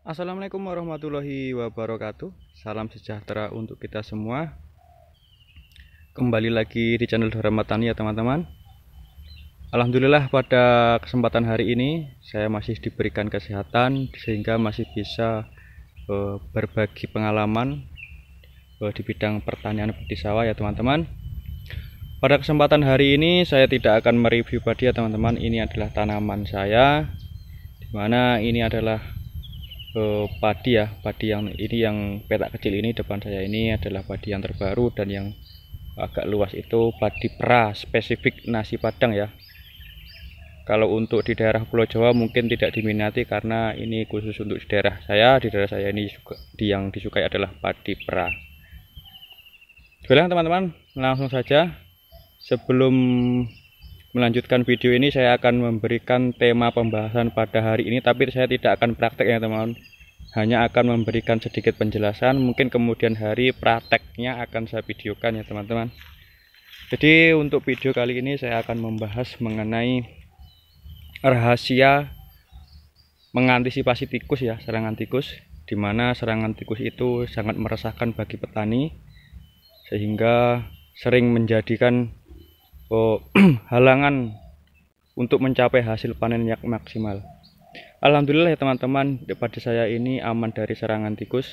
Assalamualaikum warahmatullahi wabarakatuh. Salam sejahtera untuk kita semua. Kembali lagi di channel Dharma Tani ya teman-teman. Alhamdulillah pada kesempatan hari ini saya masih diberikan kesehatan sehingga masih bisa berbagi pengalaman di bidang pertanian di sawah ya teman-teman. Pada kesempatan hari ini saya tidak akan mereview padi ya teman-teman. Ini adalah tanaman saya, dimana ini adalah padi ya, padi yang ini yang petak kecil ini depan saya ini adalah padi yang terbaru, dan yang agak luas itu padi perah spesifik nasi padang ya. Kalau untuk di daerah Pulau Jawa mungkin tidak diminati karena ini khusus untuk di daerah saya. Di daerah saya ini juga yang disukai adalah padi perah. Baiklah teman-teman, langsung saja. Sebelum melanjutkan video ini saya akan memberikan tema pembahasan pada hari ini, tapi saya tidak akan praktek ya teman-teman, hanya akan memberikan sedikit penjelasan. Mungkin kemudian hari prakteknya akan saya videokan ya teman-teman. Jadi untuk video kali ini saya akan membahas mengenai rahasia mengantisipasi tikus ya, serangan tikus, dimana serangan tikus itu sangat meresahkan bagi petani sehingga sering menjadikan halangan untuk mencapai hasil panen yang maksimal. Alhamdulillah ya teman-teman, pada saya ini aman dari serangan tikus.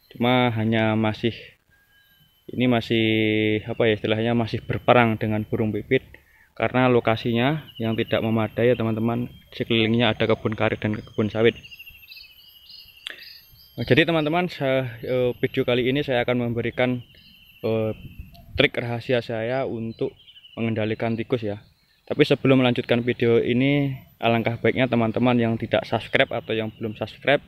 Cuma hanya masih apa ya istilahnya, masih berperang dengan burung pipit karena lokasinya yang tidak memadai ya teman-teman. Sekelilingnya ada kebun karet dan kebun sawit. Jadi teman-teman, video kali ini saya akan memberikan trik rahasia saya untuk mengendalikan tikus ya. Tapi sebelum melanjutkan video ini, alangkah baiknya teman-teman yang tidak subscribe atau yang belum subscribe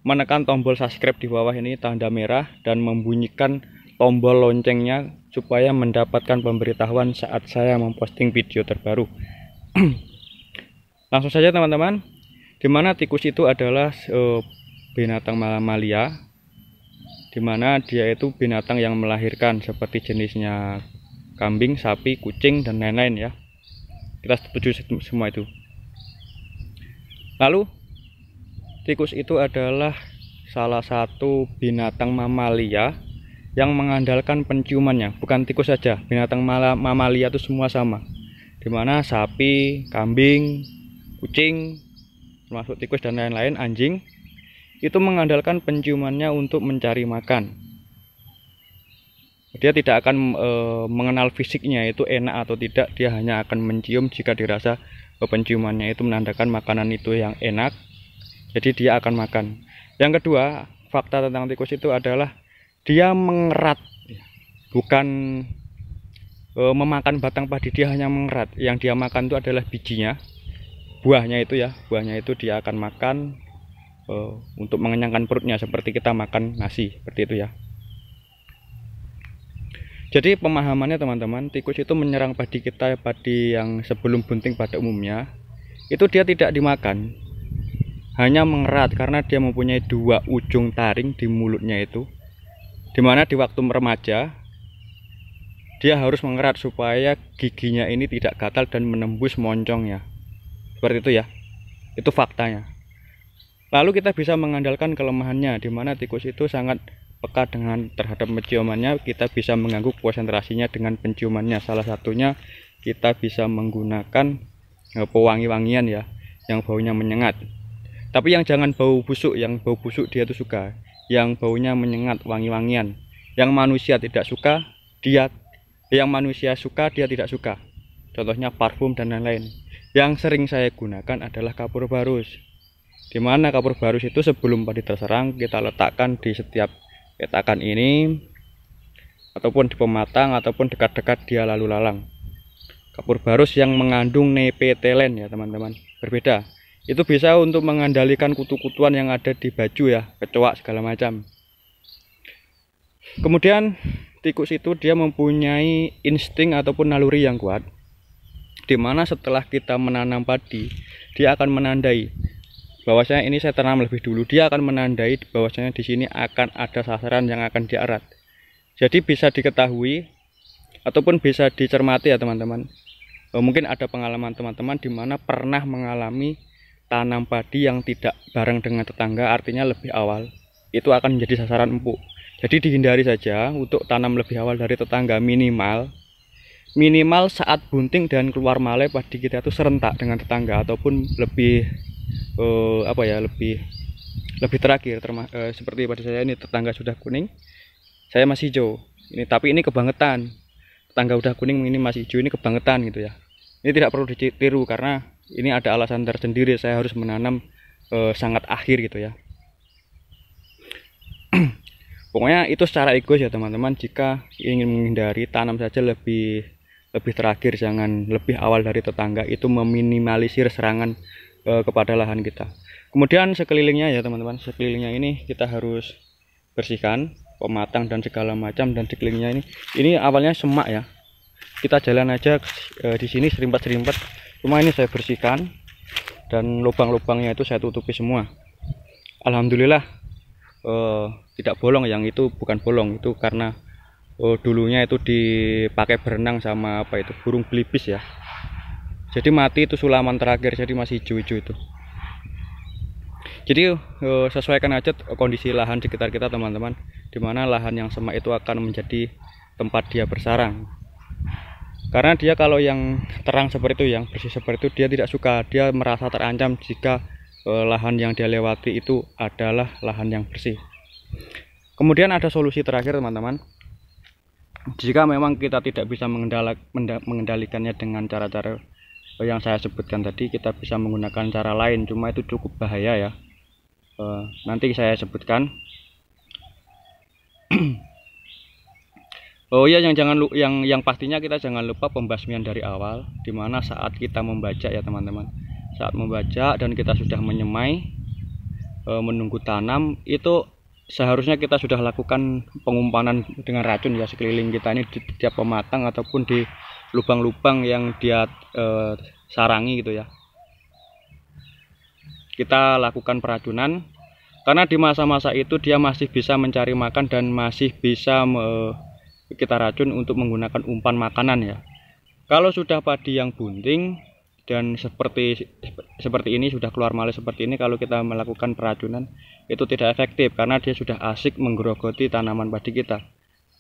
menekan tombol subscribe di bawah ini tanda merah dan membunyikan tombol loncengnya supaya mendapatkan pemberitahuan saat saya memposting video terbaru. Langsung saja teman-teman, dimana tikus itu adalah binatang mamalia, dimana dia itu binatang yang melahirkan seperti jenisnya kambing, sapi, kucing, dan lain-lain ya. Kita setuju semua itu. Lalu tikus itu adalah salah satu binatang mamalia yang mengandalkan penciumannya. Bukan tikus saja, binatang mamalia itu semua sama, dimana sapi, kambing, kucing, termasuk tikus dan lain-lain, anjing, itu mengandalkan penciumannya untuk mencari makan. Dia tidak akan mengenal fisiknya itu enak atau tidak, dia hanya akan mencium jika dirasa penciumannya itu menandakan makanan itu yang enak, jadi dia akan makan. Yang kedua, fakta tentang tikus itu adalah dia mengerat, bukan memakan batang padi, dia hanya mengerat. Yang dia makan itu adalah bijinya, buahnya itu ya, buahnya itu dia akan makan untuk mengenyangkan perutnya, seperti kita makan nasi, seperti itu ya. Jadi pemahamannya teman-teman, tikus itu menyerang padi kita, padi yang sebelum bunting pada umumnya, itu dia tidak dimakan, hanya mengerat karena dia mempunyai dua ujung taring di mulutnya itu, dimana di waktu remaja dia harus mengerat supaya giginya ini tidak gatal dan menembus moncongnya, seperti itu ya. Itu faktanya. Lalu kita bisa mengandalkan kelemahannya, dimana tikus itu sangat peka terhadap penciumannya. Kita bisa mengganggu konsentrasinya dengan penciumannya. Salah satunya kita bisa menggunakan pewangi-wangian ya, yang baunya menyengat. Tapi yang jangan bau busuk, yang bau busuk dia tuh suka. Yang baunya menyengat, wangi-wangian. Yang manusia tidak suka, yang manusia suka dia tidak suka. Contohnya parfum dan lain-lain. Yang sering saya gunakan adalah kapur barus. Dimana kapur barus itu sebelum padi terserang kita letakkan di setiap petakan ini, ataupun di pematang, ataupun dekat-dekat dia lalu lalang. Kapur barus yang mengandung nepetelen ya teman-teman, berbeda. Itu bisa untuk mengendalikan kutu-kutuan yang ada di baju ya, kecoak segala macam. Kemudian tikus itu dia mempunyai insting ataupun naluri yang kuat, dimana setelah kita menanam padi, dia akan menandai bahwasanya ini saya tanam lebih dulu. Dia akan menandai bahwasanya di sini akan ada sasaran yang akan diarat. Jadi bisa diketahui ataupun bisa dicermati ya teman-teman. Mungkin ada pengalaman teman-teman di mana pernah mengalami tanam padi yang tidak bareng dengan tetangga, artinya lebih awal, itu akan menjadi sasaran empuk. Jadi dihindari saja untuk tanam lebih awal dari tetangga, minimal saat bunting dan keluar male padi kita itu serentak dengan tetangga, ataupun lebih lebih terakhir. Seperti pada saya ini, tetangga sudah kuning, saya masih hijau. Tapi ini kebangetan. Tetangga udah kuning, ini masih hijau, ini kebangetan gitu ya. Ini tidak perlu ditiru karena ini ada alasan tersendiri saya harus menanam sangat akhir gitu ya. Pokoknya itu secara egois ya teman-teman. Jika ingin menghindari, tanam saja lebih terakhir, jangan lebih awal dari tetangga. Itu meminimalisir serangan kepada lahan kita. Kemudian sekelilingnya ya teman-teman, sekelilingnya ini kita harus bersihkan, pematang dan segala macam. Dan sekelilingnya ini awalnya semak ya. Kita jalan aja di sini serimpat-serimpat. Cuma ini saya bersihkan dan lubang-lubangnya itu saya tutupi semua. Alhamdulillah tidak bolong. Yang itu bukan bolong, itu karena dulunya itu dipakai berenang sama burung belibis ya. Jadi mati itu sulaman terakhir, jadi masih hijau-hijau itu. Jadi sesuaikan aja kondisi lahan sekitar kita teman-teman, dimana lahan yang semak itu akan menjadi tempat dia bersarang. Karena dia kalau yang terang seperti itu, yang bersih seperti itu, dia tidak suka, dia merasa terancam jika lahan yang dia lewati itu adalah lahan yang bersih. Kemudian ada solusi terakhir teman-teman. Jika memang kita tidak bisa mengendalikannya dengan cara-cara yang saya sebutkan tadi, kita bisa menggunakan cara lain, cuma itu cukup bahaya ya. Nanti saya sebutkan. Oh iya, yang pastinya kita jangan lupa pembasmian dari awal, dimana saat kita membajak ya teman-teman. Saat membajak dan kita sudah menyemai, menunggu tanam, itu seharusnya kita sudah lakukan pengumpanan dengan racun ya sekeliling kita ini, di tiap pematang ataupun di lubang-lubang yang dia sarangi gitu ya. Kita lakukan peracunan karena di masa-masa itu dia masih bisa mencari makan dan masih bisa kita racun untuk menggunakan umpan makanan ya. Kalau sudah padi yang bunting dan seperti ini, sudah keluar male seperti ini, kalau kita melakukan peracunan itu tidak efektif karena dia sudah asik menggerogoti tanaman padi kita.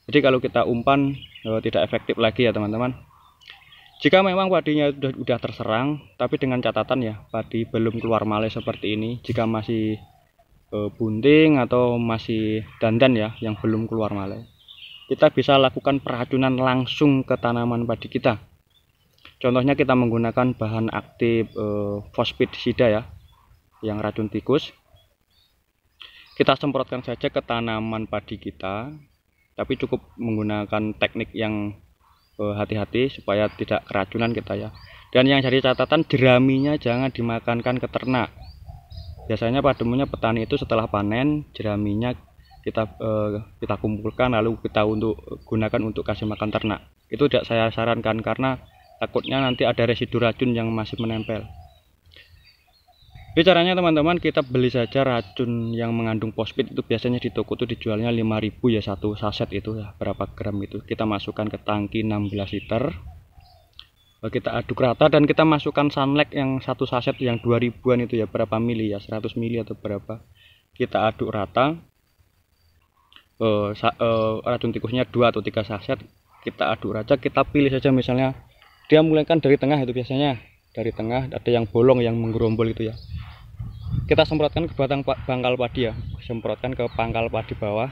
Jadi kalau kita umpan tidak efektif lagi ya teman-teman. Jika memang padinya sudah terserang, tapi dengan catatan ya, padi belum keluar male seperti ini, jika masih bunting atau masih dandan ya yang belum keluar male, kita bisa lakukan peracunan langsung ke tanaman padi kita. Contohnya kita menggunakan bahan aktif fosfatsida ya, yang racun tikus. Kita semprotkan saja ke tanaman padi kita, tapi cukup menggunakan teknik yang hati-hati supaya tidak keracunan kita ya. Dan yang jadi catatan, jeraminya jangan dimakankan ke ternak. Biasanya pada umumnya petani itu setelah panen, jeraminya kita kumpulkan lalu kita gunakan untuk kasih makan ternak. Itu tidak saya sarankan karena takutnya nanti ada residu racun yang masih menempel. Jadi caranya teman-teman, kita beli saja racun yang mengandung fosfat. Itu biasanya di toko itu dijualnya 5.000 ya satu saset itu ya, berapa gram itu. Kita masukkan ke tangki 16 liter, kita aduk rata, dan kita masukkan sunlight yang satu saset yang 2000-an itu ya, berapa mili ya, 100 mili atau berapa. Kita aduk rata. Racun tikusnya 2 atau 3 saset, kita aduk rata. Kita pilih saja, misalnya dia mulaikan dari tengah, itu biasanya dari tengah, ada yang bolong yang menggerombol itu ya, kita semprotkan ke batang pangkal padi ya, semprotkan ke pangkal padi bawah.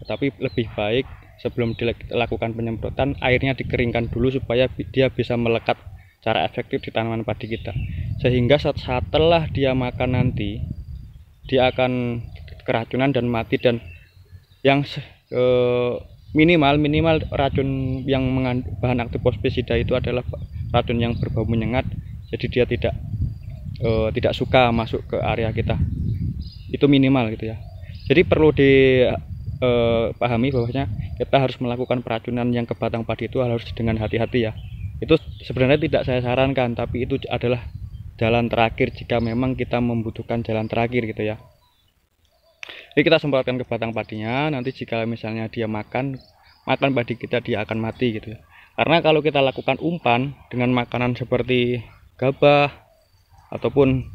Tapi lebih baik sebelum dilakukan penyemprotan, airnya dikeringkan dulu supaya dia bisa melekat secara efektif di tanaman padi kita, sehingga setelah dia makan nanti dia akan keracunan dan mati. Dan yang minimal racun yang mengandung bahan aktif fosfatsida itu adalah racun yang berbau menyengat, jadi dia tidak suka masuk ke area kita, itu minimal gitu ya. Jadi perlu dipahami bahwasanya kita harus melakukan peracunan yang ke batang padi itu harus dengan hati-hati ya. Itu sebenarnya tidak saya sarankan, tapi itu adalah jalan terakhir jika memang kita membutuhkan jalan terakhir gitu ya. Jadi kita semprotkan ke batang padinya, nanti jika misalnya dia makan padi kita, dia akan mati gitu ya. Karena kalau kita lakukan umpan dengan makanan seperti gabah ataupun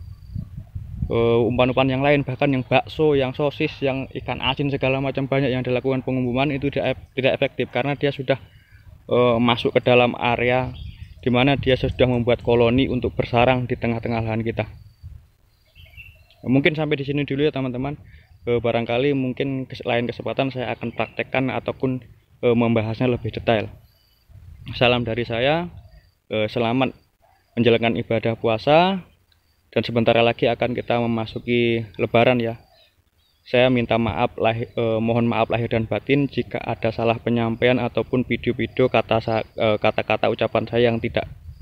umpan-umpan yang lain, bahkan yang bakso, yang sosis, yang ikan asin segala macam banyak yang dilakukan pengumuman itu tidak efektif karena dia sudah masuk ke dalam area di mana dia sudah membuat koloni untuk bersarang di tengah-tengah lahan kita. Mungkin sampai di sini dulu ya teman-teman. Barangkali mungkin lain kesempatan saya akan praktekkan ataupun membahasnya lebih detail. Salam dari saya, selamat menjalankan ibadah puasa, dan sebentar lagi akan kita memasuki Lebaran ya. Saya minta maaf mohon maaf lahir dan batin jika ada salah penyampaian ataupun video-video kata-kata ucapan saya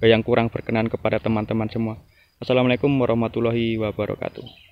yang kurang berkenan kepada teman-teman semua. Assalamualaikum warahmatullahi wabarakatuh.